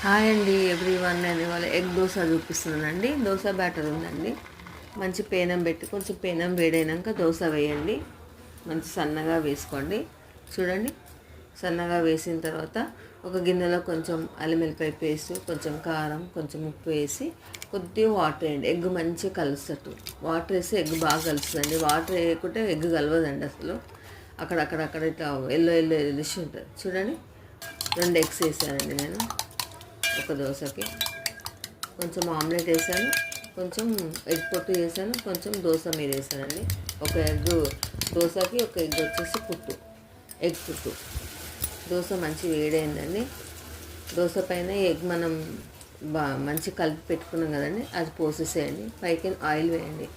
Hi అండి everyone. నేను ఇవాళ ఎగ్ దోశ చూపిస్తున్నానండి. దోశ బ్యాటర్ ఉందండి. మంచి పేనం పెట్టి కొంచెం పేనం వేడైనాక దోశ వేయండి. మంచి సన్నగా వేసుకోండి. చూడండి, సన్నగా వేసిన తర్వాత ఒక గిన్నెలో కొంచెం అల్లం వెల్లిపాయ పేస్ట్, కొంచెం కారం, కొంచెం ఉప్పు వేసి కొద్దిగా వాటర్ వేయండి. ఎగ్ మంచిగా కలుస్తట్టు వాటర్ వేసి ఎగ్ బాగా కలుస్తుందండి. వాటర్ వేయకుంటే ఎగ్ కలవదండి అసలు. అక్కడక్కడ ఇట్లా ఎల్లో ఎల్లో ఎల్లిసి ఉంటుంది. చూడండి, 2 ఎగ్స్ వేసానండి నేను ఒక దోశకి. కొంచెం ఆమ్లెట్ వేసాను, కొంచెం ఎగ్ పొట్టు వేసాను, కొంచెం దోశ మీద వేసానండి. ఒక ఎగ్ దోశకి, ఒక ఎగ్ వచ్చేసి ఎగ్ పుట్టు. దోశ మంచి వేడైందండి. దోశ పైన ఎగ్ మనం మంచి కలిపి పెట్టుకున్నాం కదండి, అది పోసేసేయండి. పైకి ఆయిల్ వేయండి.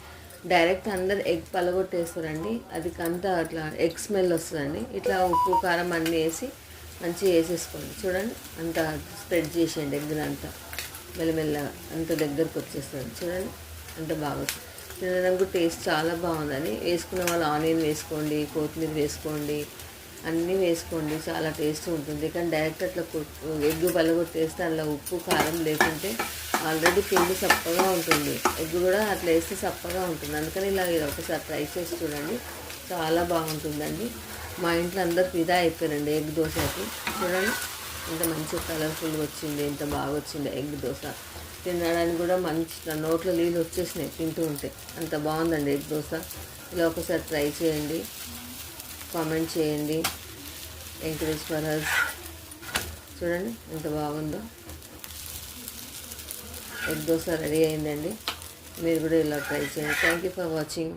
డైరెక్ట్ అందరు ఎగ్ పలగొట్టేస్తారండి, అది అంతా అట్లా ఎగ్ స్మెల్ వస్తుందండి. ఇట్లా ఉప్పు కారం అన్నీ వేసి మంచిగా వేసేసుకోండి. చూడండి, అంత స్ప్రెడ్ చేసేయండి ఎగ్గులు అంతా మెల్లమెల్లగా, అంత దగ్గరకు వచ్చేస్తుంది. చూడండి, అంత బాగా వస్తుంది. తినడానికి టేస్ట్ చాలా బాగుందని వేసుకున్న వాళ్ళు ఆనియన్ వేసుకోండి, కొత్తిమీర వేసుకోండి, అన్నీ వేసుకోండి, చాలా టేస్ట్ ఉంటుంది. కానీ డైరెక్ట్ అట్లా ఎగ్ పలగొట్టేస్తే అందులో ఉప్పు కారం లేకుంటే ఆల్రెడీ పిండి చప్పగా ఉంటుంది. ఎగ్ కూడా అట్లా వేస్తే చప్పగా ఉంటుంది. అందుకని ఇలా ఒకసారి ట్రై చేసి చూడండి, చాలా బాగుంటుందండి. మా ఇంట్లో అందరు ఫిదా అయిపోయారండి ఎగ్ దోశకి. చూడండి, ఎంత మంచి కలర్ఫుల్గా వచ్చింది, ఎంత బాగా వచ్చింది ఎగ్ దోశ. తినడానికి కూడా మంచి నోట్లో నీళ్ళు వచ్చేసినాయి తింటూ ఉంటే. అంత బాగుందండి ఎగ్ దోశ. ఇలా ఒకసారి ట్రై చేయండి, కామెంట్ చేయండి, ఎంకరేజ్ ఫర్ అస్. చూడండి ఎంత బాగుందో. ఎగ్ దోశ రెడీ అయిందండి. మీరు కూడా ఇలా ట్రై చేయండి. Thank you for watching.